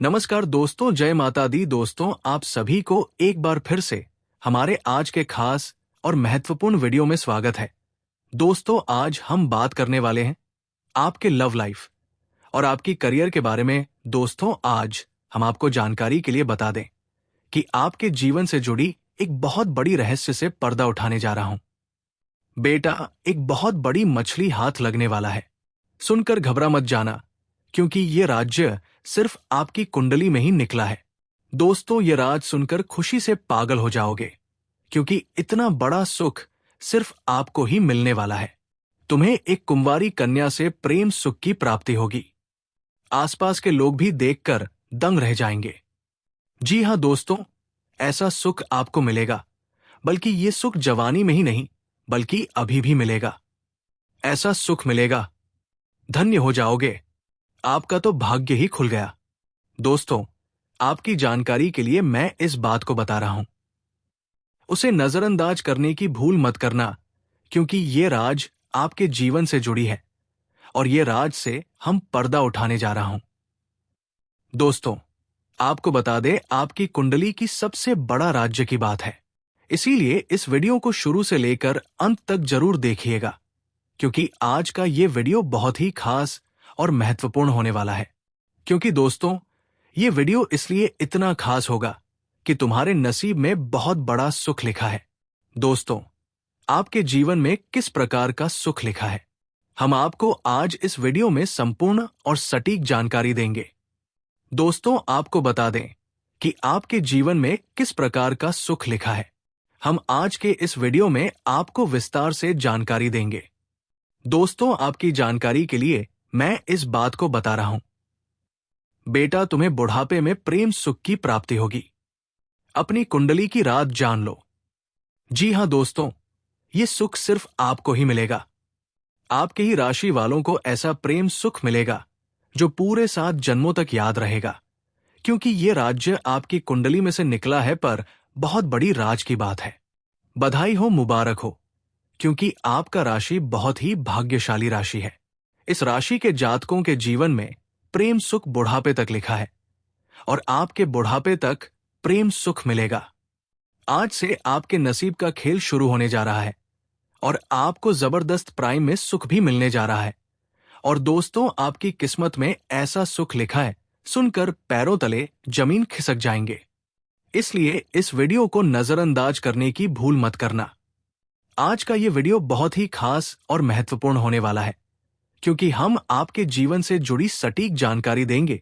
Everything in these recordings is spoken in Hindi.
नमस्कार दोस्तों, जय माता दी। दोस्तों, आप सभी को एक बार फिर से हमारे आज के खास और महत्वपूर्ण वीडियो में स्वागत है। दोस्तों, आज हम बात करने वाले हैं आपके लव लाइफ और आपकी करियर के बारे में। दोस्तों, आज हम आपको जानकारी के लिए बता दें कि आपके जीवन से जुड़ी एक बहुत बड़ी रहस्य से पर्दा उठाने जा रहा हूं। बेटा, एक बहुत बड़ी मछली हाथ लगने वाला है। सुनकर घबरा मत जाना, क्योंकि ये राज्य सिर्फ आपकी कुंडली में ही निकला है। दोस्तों, ये राज सुनकर खुशी से पागल हो जाओगे, क्योंकि इतना बड़ा सुख सिर्फ आपको ही मिलने वाला है। तुम्हें एक कुंवारी कन्या से प्रेम सुख की प्राप्ति होगी। आसपास के लोग भी देखकर दंग रह जाएंगे। जी हां दोस्तों, ऐसा सुख आपको मिलेगा, बल्कि ये सुख जवानी में ही नहीं, बल्कि अभी भी मिलेगा। ऐसा सुख मिलेगा, धन्य हो जाओगे। आपका तो भाग्य ही खुल गया। दोस्तों, आपकी जानकारी के लिए मैं इस बात को बता रहा हूं। उसे नजरअंदाज करने की भूल मत करना, क्योंकि ये राज आपके जीवन से जुड़ी है और ये राज से हम पर्दा उठाने जा रहा हूं। दोस्तों, आपको बता दे, आपकी कुंडली की सबसे बड़ा राज्य की बात है। इसीलिए इस वीडियो को शुरू से लेकर अंत तक जरूर देखिएगा, क्योंकि आज का ये वीडियो बहुत ही खास और महत्वपूर्ण होने वाला है। क्योंकि दोस्तों, ये वीडियो इसलिए इतना खास होगा कि तुम्हारे नसीब में बहुत बड़ा सुख लिखा है। दोस्तों, आपके जीवन में किस प्रकार का सुख लिखा है, हम आपको आज इस वीडियो में संपूर्ण और सटीक जानकारी देंगे। दोस्तों, आपको बता दें कि आपके जीवन में किस प्रकार का सुख लिखा है, हम आज के इस वीडियो में आपको विस्तार से जानकारी देंगे। दोस्तों, आपकी जानकारी के लिए मैं इस बात को बता रहा हूं। बेटा, तुम्हें बुढ़ापे में प्रेम सुख की प्राप्ति होगी। अपनी कुंडली की रात जान लो। जी हां दोस्तों, ये सुख सिर्फ आपको ही मिलेगा। आपके ही राशि वालों को ऐसा प्रेम सुख मिलेगा जो पूरे 7 जन्मों तक याद रहेगा। क्योंकि ये राज्य आपकी कुंडली में से निकला है, पर बहुत बड़ी राज की बात है। बधाई हो, मुबारक हो, क्योंकि आपका राशि बहुत ही भाग्यशाली राशि है। इस राशि के जातकों के जीवन में प्रेम सुख बुढ़ापे तक लिखा है और आपके बुढ़ापे तक प्रेम सुख मिलेगा। आज से आपके नसीब का खेल शुरू होने जा रहा है और आपको जबरदस्त प्राइम में सुख भी मिलने जा रहा है। और दोस्तों, आपकी किस्मत में ऐसा सुख लिखा है, सुनकर पैरों तले जमीन खिसक जाएंगे। इसलिए इस वीडियो को नजरअंदाज करने की भूल मत करना। आज का ये वीडियो बहुत ही खास और महत्वपूर्ण होने वाला है, क्योंकि हम आपके जीवन से जुड़ी सटीक जानकारी देंगे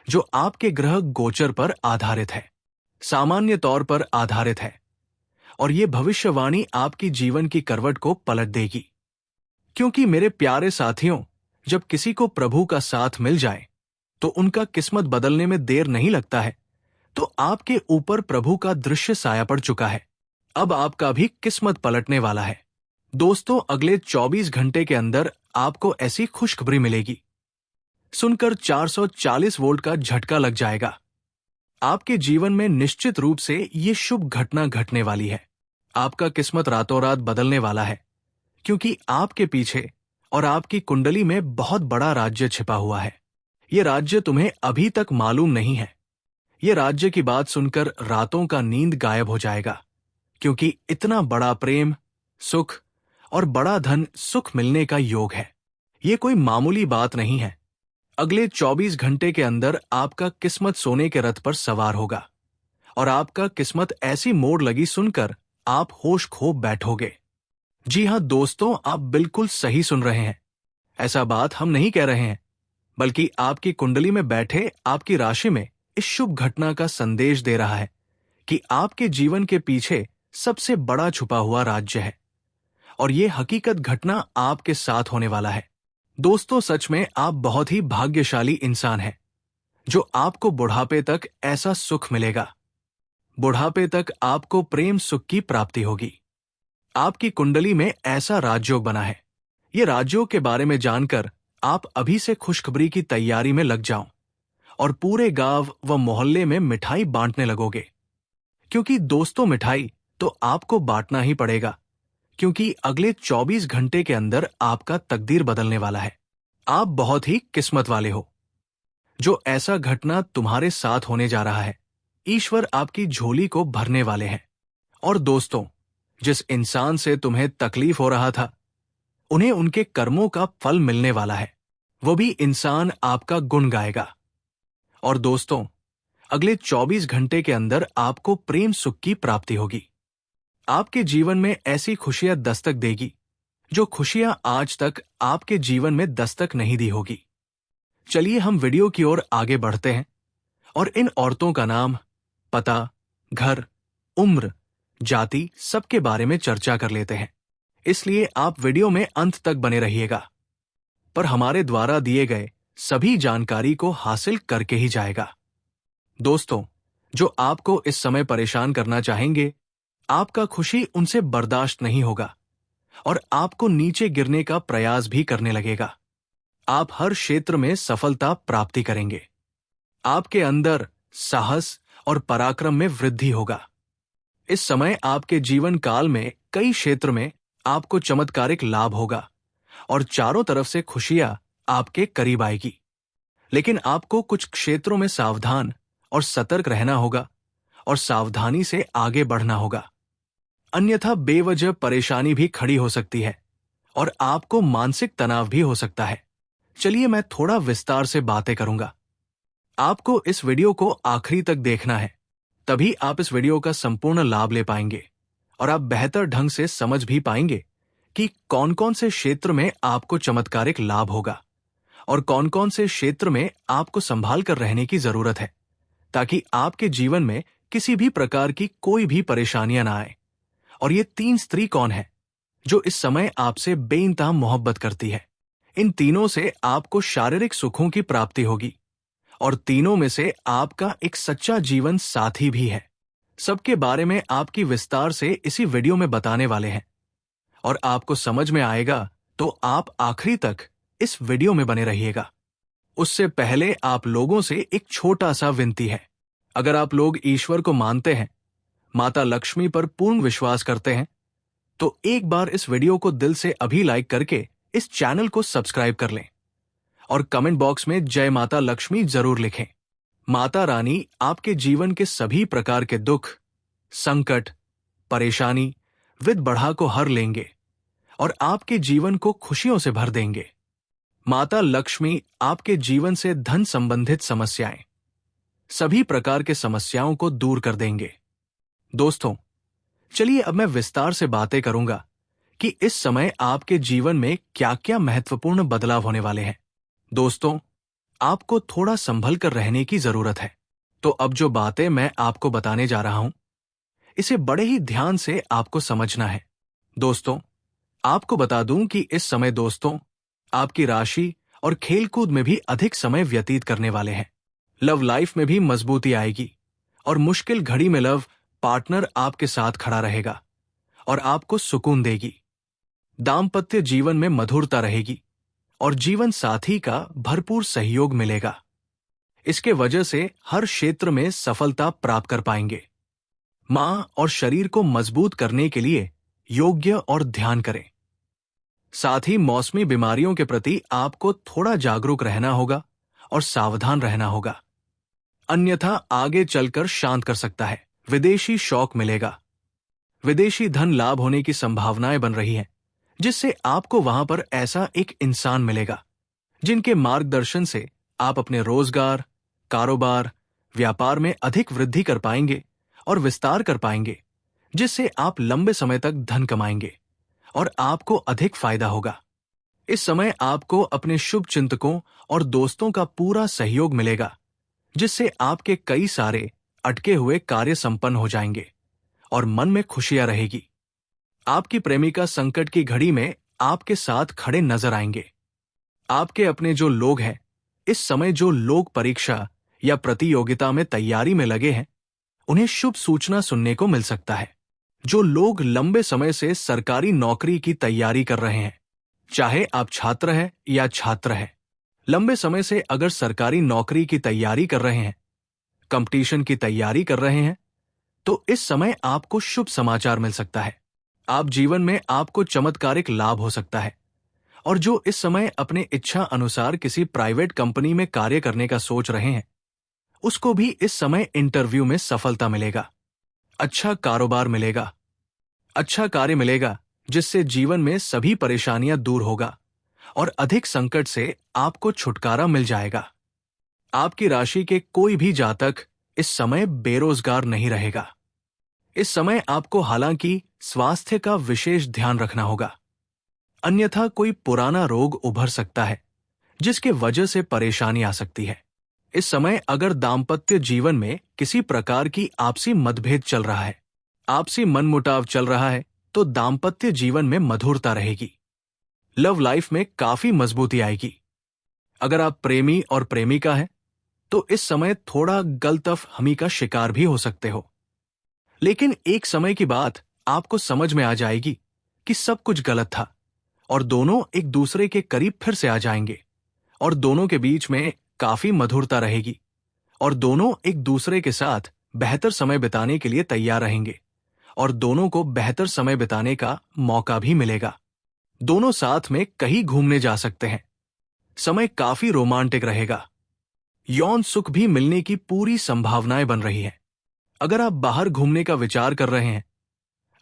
जो आपके ग्रह गोचर पर आधारित है, सामान्य तौर पर आधारित है। और ये भविष्यवाणी आपकी जीवन की करवट को पलट देगी। क्योंकि मेरे प्यारे साथियों, जब किसी को प्रभु का साथ मिल जाए तो उनका किस्मत बदलने में देर नहीं लगता है। तो आपके ऊपर प्रभु का दृश्य साया पड़ चुका है। अब आपका भी किस्मत पलटने वाला है। दोस्तों, अगले 24 घंटे के अंदर आपको ऐसी खुशखबरी मिलेगी, सुनकर 440 वोल्ट का झटका लग जाएगा। आपके जीवन में निश्चित रूप से ये शुभ घटना घटने वाली है। आपका किस्मत रातों रात बदलने वाला है, क्योंकि आपके पीछे और आपकी कुंडली में बहुत बड़ा राज्य छिपा हुआ है। ये राज्य तुम्हें अभी तक मालूम नहीं है। ये राज्य की बात सुनकर रातों का नींद गायब हो जाएगा, क्योंकि इतना बड़ा प्रेम, सुख और बड़ा धन सुख मिलने का योग है। ये कोई मामूली बात नहीं है। अगले 24 घंटे के अंदर आपका किस्मत सोने के रथ पर सवार होगा और आपका किस्मत ऐसी मोड़ लगी सुनकर आप होश खो बैठोगे। जी हां दोस्तों, आप बिल्कुल सही सुन रहे हैं। ऐसा बात हम नहीं कह रहे हैं, बल्कि आपकी कुंडली में बैठे आपकी राशि में इस शुभ घटना का संदेश दे रहा है कि आपके जीवन के पीछे सबसे बड़ा छुपा हुआ राज्य है और ये हकीकत घटना आपके साथ होने वाला है। दोस्तों, सच में आप बहुत ही भाग्यशाली इंसान हैं, जो आपको बुढ़ापे तक ऐसा सुख मिलेगा। बुढ़ापे तक आपको प्रेम सुख की प्राप्ति होगी। आपकी कुंडली में ऐसा राजयोग बना है। ये राजयोग के बारे में जानकर आप अभी से खुशखबरी की तैयारी में लग जाओ और पूरे गांव व मोहल्ले में मिठाई बांटने लगोगे। क्योंकि दोस्तों, मिठाई तो आपको बांटना ही पड़ेगा, क्योंकि अगले 24 घंटे के अंदर आपका तकदीर बदलने वाला है। आप बहुत ही किस्मत वाले हो। जो ऐसा घटना तुम्हारे साथ होने जा रहा है, ईश्वर आपकी झोली को भरने वाले हैं। और दोस्तों, जिस इंसान से तुम्हें तकलीफ हो रहा था, उन्हें उनके कर्मों का फल मिलने वाला है। वो भी इंसान आपका गुण गाएगा। और दोस्तों, अगले 24 घंटे के अंदर आपको प्रेम सुख की प्राप्ति होगी। आपके जीवन में ऐसी खुशियां दस्तक देगी जो खुशियां आज तक आपके जीवन में दस्तक नहीं दी होगी। चलिए हम वीडियो की ओर आगे बढ़ते हैं और इन औरतों का नाम, पता, घर, उम्र, जाति सबके बारे में चर्चा कर लेते हैं। इसलिए आप वीडियो में अंत तक बने रहिएगा, पर हमारे द्वारा दिए गए सभी जानकारी को हासिल करके ही जाएगा। दोस्तों, जो आपको इस समय परेशान करना चाहेंगे, आपका खुशी उनसे बर्दाश्त नहीं होगा और आपको नीचे गिरने का प्रयास भी करने लगेगा। आप हर क्षेत्र में सफलता प्राप्ति करेंगे। आपके अंदर साहस और पराक्रम में वृद्धि होगा। इस समय आपके जीवन काल में कई क्षेत्र में आपको चमत्कारिक लाभ होगा और चारों तरफ से खुशियां आपके करीब आएगी। लेकिन आपको कुछ क्षेत्रों में सावधान और सतर्क रहना होगा और सावधानी से आगे बढ़ना होगा, अन्यथा बेवजह परेशानी भी खड़ी हो सकती है और आपको मानसिक तनाव भी हो सकता है। चलिए मैं थोड़ा विस्तार से बातें करूंगा। आपको इस वीडियो को आखिरी तक देखना है, तभी आप इस वीडियो का संपूर्ण लाभ ले पाएंगे और आप बेहतर ढंग से समझ भी पाएंगे कि कौन कौन से क्षेत्र में आपको चमत्कारिक लाभ होगा और कौन कौन से क्षेत्र में आपको संभाल कर रहने की जरूरत है, ताकि आपके जीवन में किसी भी प्रकार की कोई भी परेशानियां ना आए। और ये 3 स्त्री कौन है जो इस समय आपसे बेइंतहा मोहब्बत करती है? इन तीनों से आपको शारीरिक सुखों की प्राप्ति होगी और तीनों में से आपका एक सच्चा जीवन साथी भी है। सबके बारे में आपकी विस्तार से इसी वीडियो में बताने वाले हैं और आपको समझ में आएगा तो आप आखिरी तक इस वीडियो में बने रहिएगा। उससे पहले आप लोगों से एक छोटा सा विनती है। अगर आप लोग ईश्वर को मानते हैं, माता लक्ष्मी पर पूर्ण विश्वास करते हैं, तो एक बार इस वीडियो को दिल से अभी लाइक करके इस चैनल को सब्सक्राइब कर लें और कमेंट बॉक्स में जय माता लक्ष्मी जरूर लिखें। माता रानी आपके जीवन के सभी प्रकार के दुख, संकट, परेशानी, विद बढ़ा को हर लेंगे और आपके जीवन को खुशियों से भर देंगे। माता लक्ष्मी आपके जीवन से धन संबंधित समस्याएं, सभी प्रकार के समस्याओं को दूर कर देंगे। दोस्तों, चलिए अब मैं विस्तार से बातें करूंगा कि इस समय आपके जीवन में क्या क्या महत्वपूर्ण बदलाव होने वाले हैं। दोस्तों, आपको थोड़ा संभल कर रहने की जरूरत है। तो अब जो बातें मैं आपको बताने जा रहा हूं, इसे बड़े ही ध्यान से आपको समझना है। दोस्तों, आपको बता दूं कि इस समय दोस्तों आपकी राशि और खेलकूद में भी अधिक समय व्यतीत करने वाले हैं। लव लाइफ में भी मजबूती आएगी और मुश्किल घड़ी में लव पार्टनर आपके साथ खड़ा रहेगा और आपको सुकून देगी। दाम्पत्य जीवन में मधुरता रहेगी और जीवन साथी का भरपूर सहयोग मिलेगा। इसके वजह से हर क्षेत्र में सफलता प्राप्त कर पाएंगे। मां और शरीर को मजबूत करने के लिए योग्य और ध्यान करें। साथ ही मौसमी बीमारियों के प्रति आपको थोड़ा जागरूक रहना होगा और सावधान रहना होगा, अन्यथा आगे चलकर शांत कर सकता है। विदेशी शौक मिलेगा। विदेशी धन लाभ होने की संभावनाएं बन रही हैं, जिससे आपको वहां पर ऐसा एक इंसान मिलेगा जिनके मार्गदर्शन से आप अपने रोजगार, कारोबार, व्यापार में अधिक वृद्धि कर पाएंगे और विस्तार कर पाएंगे, जिससे आप लंबे समय तक धन कमाएंगे और आपको अधिक फायदा होगा। इस समय आपको अपने शुभ चिंतकों और दोस्तों का पूरा सहयोग मिलेगा, जिससे आपके कई सारे अटके हुए कार्य संपन्न हो जाएंगे और मन में खुशियां रहेगी। आपकी प्रेमिका संकट की घड़ी में आपके साथ खड़े नजर आएंगे। आपके अपने जो लोग हैं, इस समय जो लोग परीक्षा या प्रतियोगिता में तैयारी में लगे हैं, उन्हें शुभ सूचना सुनने को मिल सकता है। जो लोग लंबे समय से सरकारी नौकरी की तैयारी कर रहे हैं, चाहे आप छात्र हैं या छात्र हैं, लंबे समय से अगर सरकारी नौकरी की तैयारी कर रहे हैं, कंपटीशन की तैयारी कर रहे हैं, तो इस समय आपको शुभ समाचार मिल सकता है। आप जीवन में आपको चमत्कारिक लाभ हो सकता है और जो इस समय अपने इच्छा अनुसार किसी प्राइवेट कंपनी में कार्य करने का सोच रहे हैं, उसको भी इस समय इंटरव्यू में सफलता मिलेगा, अच्छा कारोबार मिलेगा, अच्छा कार्य मिलेगा, जिससे जीवन में सभी परेशानियां दूर होगा और अधिक संकट से आपको छुटकारा मिल जाएगा। आपकी राशि के कोई भी जातक इस समय बेरोजगार नहीं रहेगा। इस समय आपको हालांकि स्वास्थ्य का विशेष ध्यान रखना होगा, अन्यथा कोई पुराना रोग उभर सकता है जिसके वजह से परेशानी आ सकती है। इस समय अगर दाम्पत्य जीवन में किसी प्रकार की आपसी मतभेद चल रहा है, आपसी मनमुटाव चल रहा है, तो दाम्पत्य जीवन में मधुरता रहेगी। लव लाइफ में काफी मजबूती आएगी। अगर आप प्रेमी और प्रेमिका हैं, तो इस समय थोड़ा गलतफहमी का शिकार भी हो सकते हो। लेकिन एक समय की बात आपको समझ में आ जाएगी कि सब कुछ गलत था और दोनों एक दूसरे के करीब फिर से आ जाएंगे और दोनों के बीच में काफी मधुरता रहेगी और दोनों एक दूसरे के साथ बेहतर समय बिताने के लिए तैयार रहेंगे और दोनों को बेहतर समय बिताने का मौका भी मिलेगा। दोनों साथ में कहीं घूमने जा सकते हैं। समय काफी रोमांटिक रहेगा। यौन सुख भी मिलने की पूरी संभावनाएं बन रही हैं। अगर आप बाहर घूमने का विचार कर रहे हैं,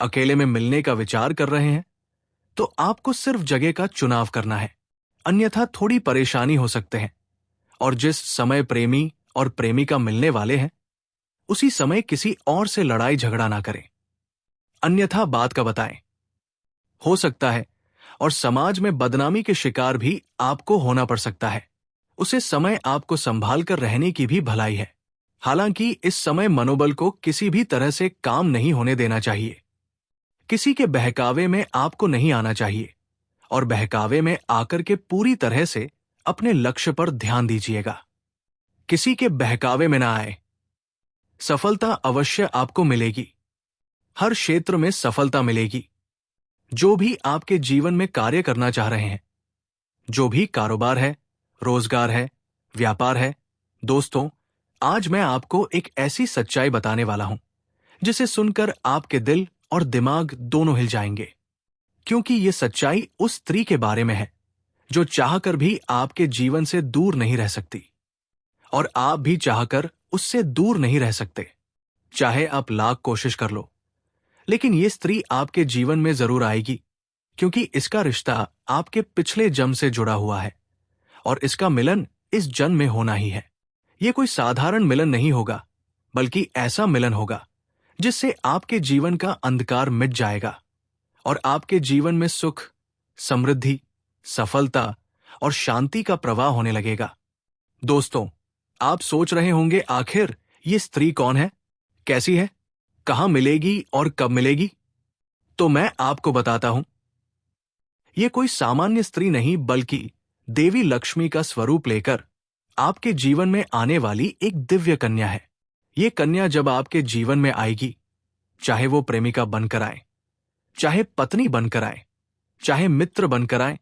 अकेले में मिलने का विचार कर रहे हैं, तो आपको सिर्फ जगह का चुनाव करना है, अन्यथा थोड़ी परेशानी हो सकते हैं। और जिस समय प्रेमी और प्रेमिका मिलने वाले हैं, उसी समय किसी और से लड़ाई झगड़ा ना करें, अन्यथा बात का बताएं। हो सकता है और समाज में बदनामी के शिकार भी आपको होना पड़ सकता है। उसे समय आपको संभाल कर रहने की भी भलाई है। हालांकि इस समय मनोबल को किसी भी तरह से काम नहीं होने देना चाहिए। किसी के बहकावे में आपको नहीं आना चाहिए और बहकावे में आकर के पूरी तरह से अपने लक्ष्य पर ध्यान दीजिएगा। किसी के बहकावे में ना आए। सफलता अवश्य आपको मिलेगी। हर क्षेत्र में सफलता मिलेगी। जो भी आपके जीवन में कार्य करना चाह रहे हैं, जो भी कारोबार है, रोजगार है, व्यापार है, दोस्तों, आज मैं आपको एक ऐसी सच्चाई बताने वाला हूं जिसे सुनकर आपके दिल और दिमाग दोनों हिल जाएंगे। क्योंकि ये सच्चाई उस स्त्री के बारे में है जो चाहकर भी आपके जीवन से दूर नहीं रह सकती और आप भी चाहकर उससे दूर नहीं रह सकते, चाहे आप लाख कोशिश कर लो। लेकिन ये स्त्री आपके जीवन में जरूर आएगी, क्योंकि इसका रिश्ता आपके पिछले जन्म से जुड़ा हुआ है और इसका मिलन इस जन्म में होना ही है। ये कोई साधारण मिलन नहीं होगा, बल्कि ऐसा मिलन होगा जिससे आपके जीवन का अंधकार मिट जाएगा और आपके जीवन में सुख, समृद्धि, सफलता और शांति का प्रवाह होने लगेगा। दोस्तों, आप सोच रहे होंगे आखिर ये स्त्री कौन है, कैसी है, कहां मिलेगी और कब मिलेगी? तो मैं आपको बताता हूं। ये कोई सामान्य स्त्री नहीं, बल्कि देवी लक्ष्मी का स्वरूप लेकर आपके जीवन में आने वाली एक दिव्य कन्या है। ये कन्या जब आपके जीवन में आएगी, चाहे वो प्रेमिका बनकर आए, चाहे पत्नी बनकर आए, चाहे मित्र बनकर आए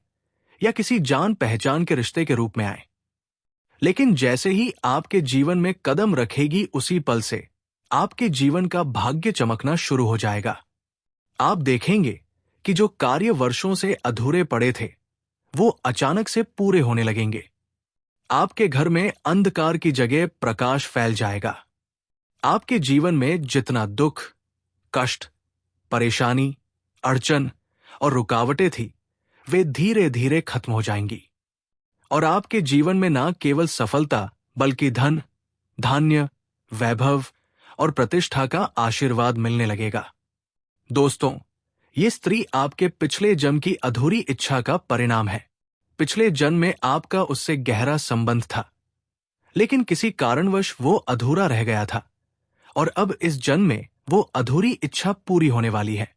या किसी जान पहचान के रिश्ते के रूप में आए, लेकिन जैसे ही आपके जीवन में कदम रखेगी, उसी पल से आपके जीवन का भाग्य चमकना शुरू हो जाएगा। आप देखेंगे कि जो कार्य वर्षों से अधूरे पड़े थे, वो अचानक से पूरे होने लगेंगे। आपके घर में अंधकार की जगह प्रकाश फैल जाएगा। आपके जीवन में जितना दुख, कष्ट, परेशानी, अड़चन और रुकावटें थी, वे धीरे धीरे खत्म हो जाएंगी और आपके जीवन में न केवल सफलता, बल्कि धन, धान्य, वैभव और प्रतिष्ठा का आशीर्वाद मिलने लगेगा। दोस्तों, ये स्त्री आपके पिछले जन्म की अधूरी इच्छा का परिणाम है। पिछले जन्म में आपका उससे गहरा संबंध था, लेकिन किसी कारणवश वो अधूरा रह गया था और अब इस जन्म में वो अधूरी इच्छा पूरी होने वाली है।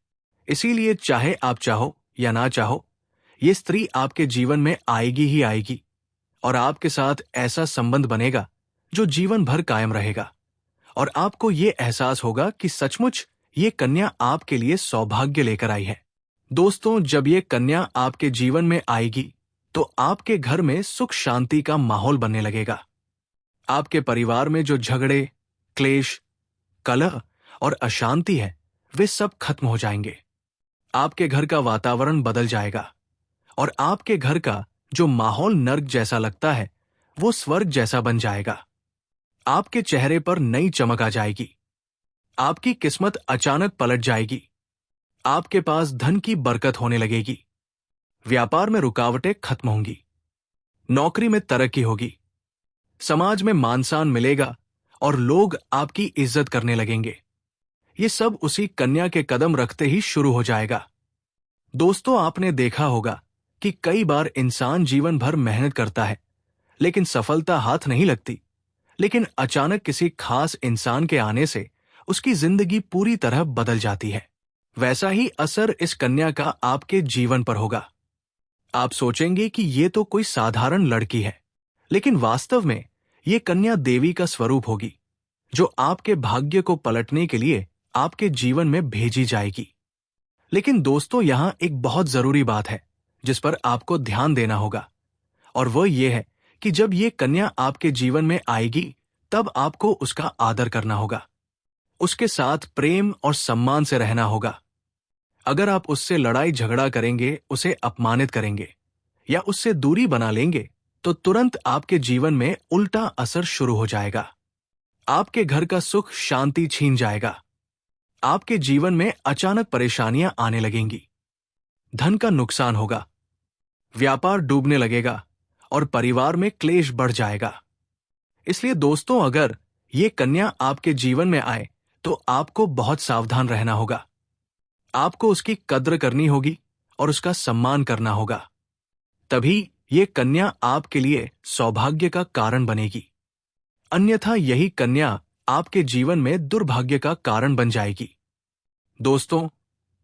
इसीलिए चाहे आप चाहो या ना चाहो, ये स्त्री आपके जीवन में आएगी ही आएगी और आपके साथ ऐसा संबंध बनेगा जो जीवन भर कायम रहेगा और आपको ये एहसास होगा कि सचमुच ये कन्या आपके लिए सौभाग्य लेकर आई है। दोस्तों, जब ये कन्या आपके जीवन में आएगी, तो आपके घर में सुख शांति का माहौल बनने लगेगा। आपके परिवार में जो झगड़े, क्लेश, कलह और अशांति है, वे सब खत्म हो जाएंगे। आपके घर का वातावरण बदल जाएगा और आपके घर का जो माहौल नर्क जैसा लगता है वो स्वर्ग जैसा बन जाएगा। आपके चेहरे पर नई चमक आ जाएगी। आपकी किस्मत अचानक पलट जाएगी। आपके पास धन की बरकत होने लगेगी। व्यापार में रुकावटें खत्म होंगी। नौकरी में तरक्की होगी। समाज में मान सम्मान मिलेगा और लोग आपकी इज्जत करने लगेंगे। ये सब उसी कन्या के कदम रखते ही शुरू हो जाएगा। दोस्तों, आपने देखा होगा कि कई बार इंसान जीवन भर मेहनत करता है लेकिन सफलता हाथ नहीं लगती। लेकिन अचानक किसी खास इंसान के आने से उसकी जिंदगी पूरी तरह बदल जाती है। वैसा ही असर इस कन्या का आपके जीवन पर होगा। आप सोचेंगे कि ये तो कोई साधारण लड़की है, लेकिन वास्तव में ये कन्या देवी का स्वरूप होगी जो आपके भाग्य को पलटने के लिए आपके जीवन में भेजी जाएगी। लेकिन दोस्तों, यहां एक बहुत जरूरी बात है जिस पर आपको ध्यान देना होगा, और वह यह है कि जब ये कन्या आपके जीवन में आएगी तब आपको उसका आदर करना होगा। उसके साथ प्रेम और सम्मान से रहना होगा। अगर आप उससे लड़ाई झगड़ा करेंगे, उसे अपमानित करेंगे या उससे दूरी बना लेंगे तो तुरंत आपके जीवन में उल्टा असर शुरू हो जाएगा। आपके घर का सुख शांति छीन जाएगा। आपके जीवन में अचानक परेशानियां आने लगेंगी। धन का नुकसान होगा। व्यापार डूबने लगेगा और परिवार में क्लेश बढ़ जाएगा। इसलिए दोस्तों, अगर ये कन्या आपके जीवन में आए तो आपको बहुत सावधान रहना होगा। आपको उसकी कद्र करनी होगी और उसका सम्मान करना होगा। तभी ये कन्या आपके लिए सौभाग्य का कारण बनेगी। अन्यथा यही कन्या आपके जीवन में दुर्भाग्य का कारण बन जाएगी। दोस्तों,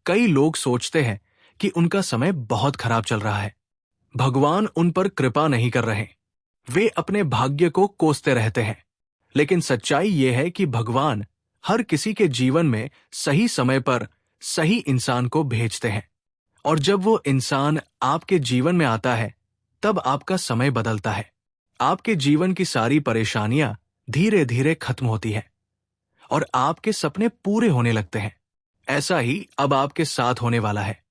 कई लोग सोचते हैं कि उनका समय बहुत खराब चल रहा है, भगवान उन पर कृपा नहीं कर रहे। वे अपने भाग्य को कोसते रहते हैं। लेकिन सच्चाई यह है कि भगवान हर किसी के जीवन में सही समय पर सही इंसान को भेजते हैं, और जब वो इंसान आपके जीवन में आता है तब आपका समय बदलता है। आपके जीवन की सारी परेशानियां धीरे धीरे खत्म होती हैं और आपके सपने पूरे होने लगते हैं। ऐसा ही अब आपके साथ होने वाला है।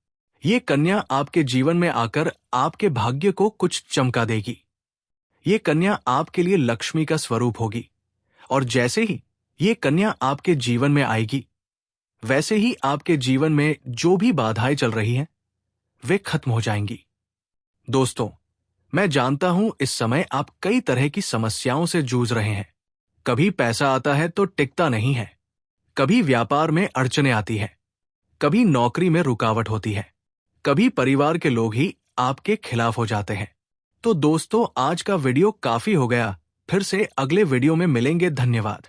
ये कन्या आपके जीवन में आकर आपके भाग्य को कुछ चमका देगी। ये कन्या आपके लिए लक्ष्मी का स्वरूप होगी, और जैसे ही ये कन्या आपके जीवन में आएगी वैसे ही आपके जीवन में जो भी बाधाएं चल रही हैं वे खत्म हो जाएंगी। दोस्तों, मैं जानता हूं इस समय आप कई तरह की समस्याओं से जूझ रहे हैं। कभी पैसा आता है तो टिकता नहीं है, कभी व्यापार में अड़चनें आती हैं, कभी नौकरी में रुकावट होती है, कभी परिवार के लोग ही आपके खिलाफ हो जाते हैं। तो दोस्तों, आज का वीडियो काफी हो गया। फिर से अगले वीडियो में मिलेंगे। धन्यवाद।